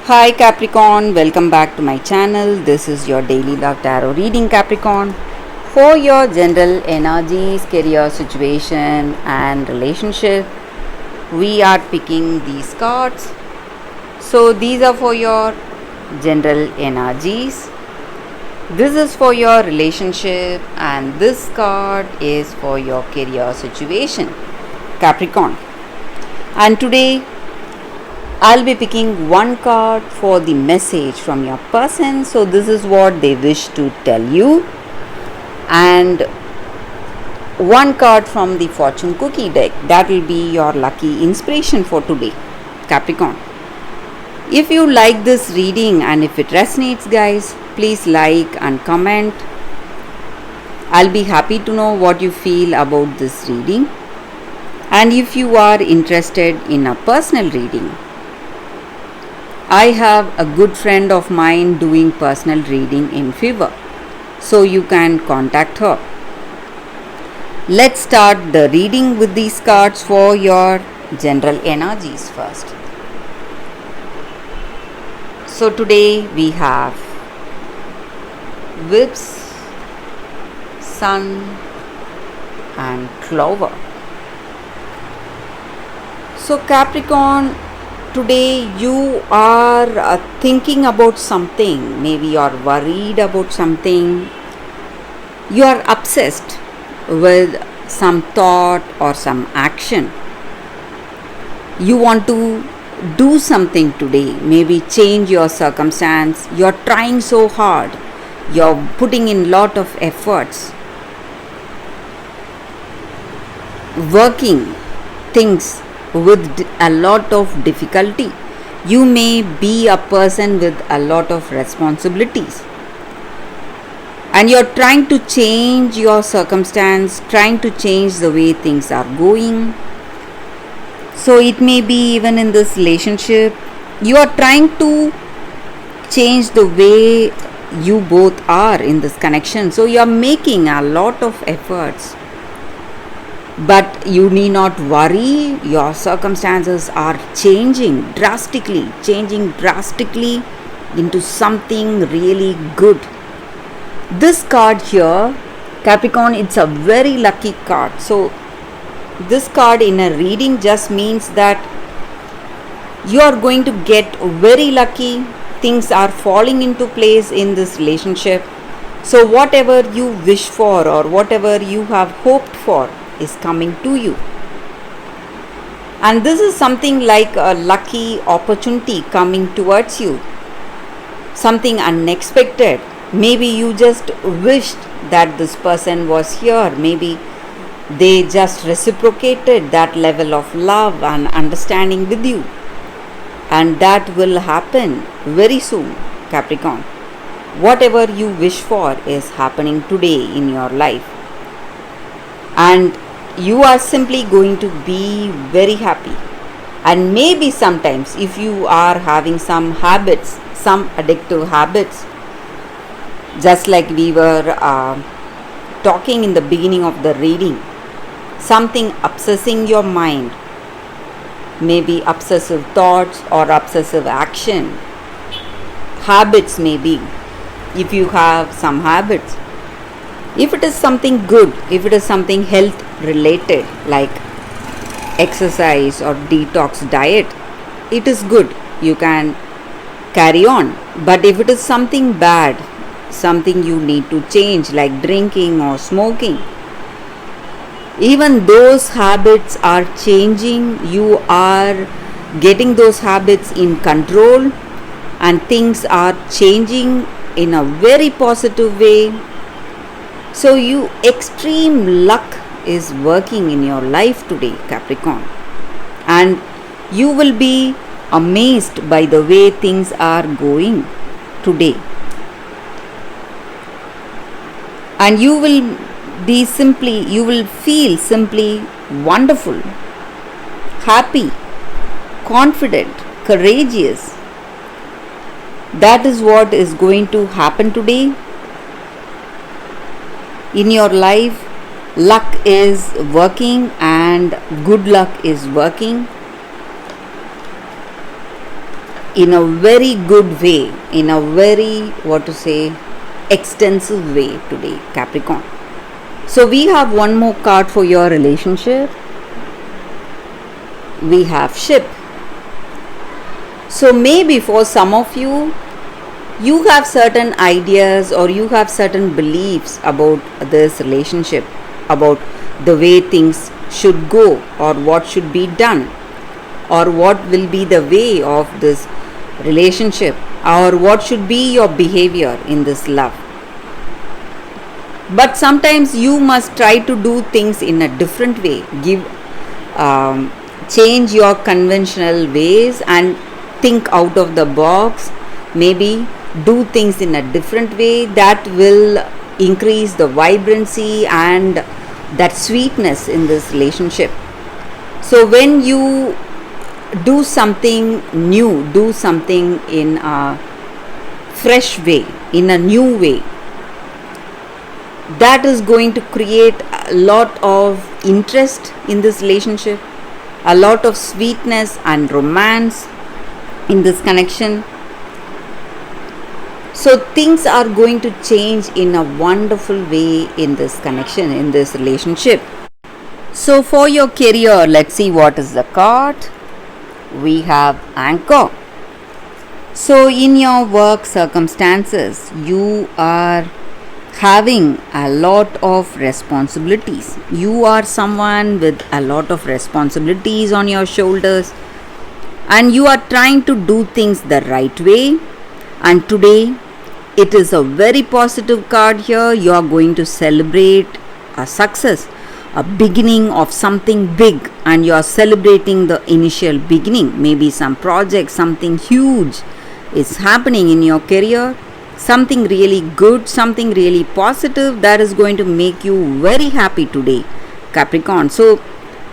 Hi Capricorn, welcome back to my channel. This is your daily love tarot reading, Capricorn. For your general energies, career situation, and relationship, we are picking these cards. So, these are for your general energies. This is for your relationship, and this card is for your career situation, Capricorn. And today, I'll be picking one card for the message from your person. So, this is what they wish to tell you, and one card from the fortune cookie deck. That will be your lucky inspiration for today, Capricorn. If you like this reading and if it resonates, guys, please like and comment. I'll be happy to know what you feel about this reading. And if you are interested in a personal reading, I have a good friend of mine doing personal reading in Fiverr, so you can contact her. Let's start the reading with these cards for your general energies first. So today we have Whips, Sun and Clover. So Capricorn, today you are thinking about something. Maybe you are worried about something. You are obsessed with some thought or some action. You want to do something today, maybe change your circumstance. You are trying so hard. You are putting in lot of efforts, working things with a lot of difficulty. You may be a person with a lot of responsibilities, and you're trying to change your circumstance, trying to change the way things are going. So it may be even in this relationship, you are trying to change the way you both are in this connection. So you are making a lot of efforts, but you need not worry. Your circumstances are changing drastically into something really good. This card here, Capricorn, it's a very lucky card. So this card in a reading just means that you are going to get very lucky. Things are falling into place in this relationship. So whatever you wish for or whatever you have hoped for is coming to you, and this is something like a lucky opportunity coming towards you, something unexpected. Maybe you just wished that this person was here. Maybe they just reciprocated that level of love and understanding with you, and that will happen very soon, Capricorn. Whatever you wish for is happening today in your life, and you are simply going to be very happy. And maybe sometimes if you are having some habits, some addictive habits, just like we were talking in the beginning of the reading, something obsessing your mind, maybe obsessive thoughts or obsessive action, habits. Maybe if you have some habits, if it is something good, if it is something health related like exercise or detox diet, it is good, you can carry on. But if it is something bad, something you need to change like drinking or smoking, even those habits are changing. You are getting those habits in control, and things are changing in a very positive way. So you extreme luck is working in your life today, Capricorn, and you will be amazed by the way things are going today, and you will feel simply wonderful, happy, confident, courageous. That is what is going to happen today in your life. Luck is working and good luck is working. in a very good way, in a very, what to say, extensive way today, Capricorn. So we have one more card for your relationship. We have ship. So maybe for some of you, you have certain ideas or you have certain beliefs about this relationship, about the way things should go or what should be done, or what will be the way of this relationship, or what should be your behavior in this love. But sometimes you must try to do things in a different way, change your conventional ways and think out of the box, maybe do things in a different way that will increase the vibrancy and that sweetness in this relationship. So when you do something new, do something in a fresh way, in a new way, that is going to create a lot of interest in this relationship, a lot of sweetness and romance in this connection. So things are going to change in a wonderful way in this connection, in this relationship. So for your career, let's see what is the card. We have Anchor. So in your work circumstances, you are having a lot of responsibilities. You are someone with a lot of responsibilities on your shoulders, and you are trying to do things the right way. And today it is a very positive card here. You are going to celebrate a success, a beginning of something big, and you are celebrating the initial beginning. Maybe some project, something huge is happening in your career, something really good, something really positive that is going to make you very happy today, Capricorn. So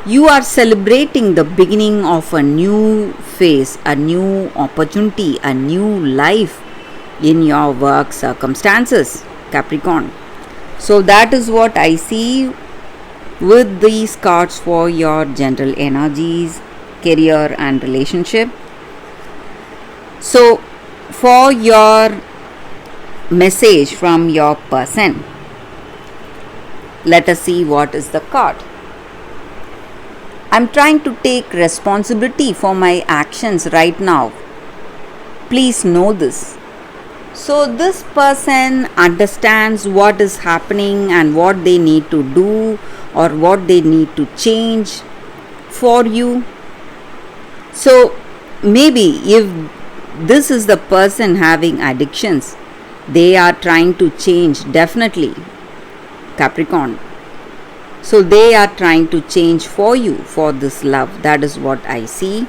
you are celebrating the beginning of a new phase, a new opportunity, a new life in your work circumstances, Capricorn. So that is what I see with these cards for your general energies, career and relationship. So for your message from your person, let us see what is the card. I'm trying to take responsibility for my actions right now. Please know this. So this person understands what is happening and what they need to do or what they need to change for you. So maybe if this is the person having addictions, they are trying to change, definitely, Capricorn. So they are trying to change for you, for this love. That is what I see.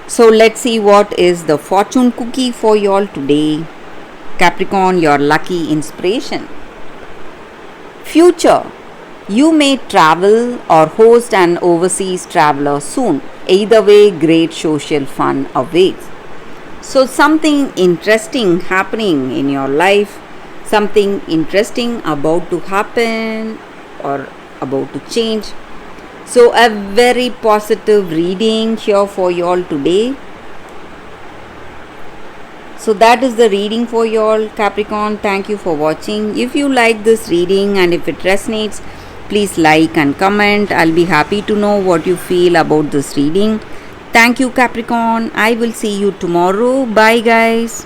So let's see what is the fortune cookie for you all today, Capricorn, your lucky inspiration. Future. You may travel or host an overseas traveler soon. Either way, great social fun awaits. So something interesting happening in your life, something interesting about to happen or about to change. So a very positive reading here for you all today. So that is the reading for you all, Capricorn. Thank you for watching. If you like this reading and if it resonates, please like and comment. I'll be happy to know what you feel about this reading. Thank you, Capricorn. I will see you tomorrow. Bye, guys.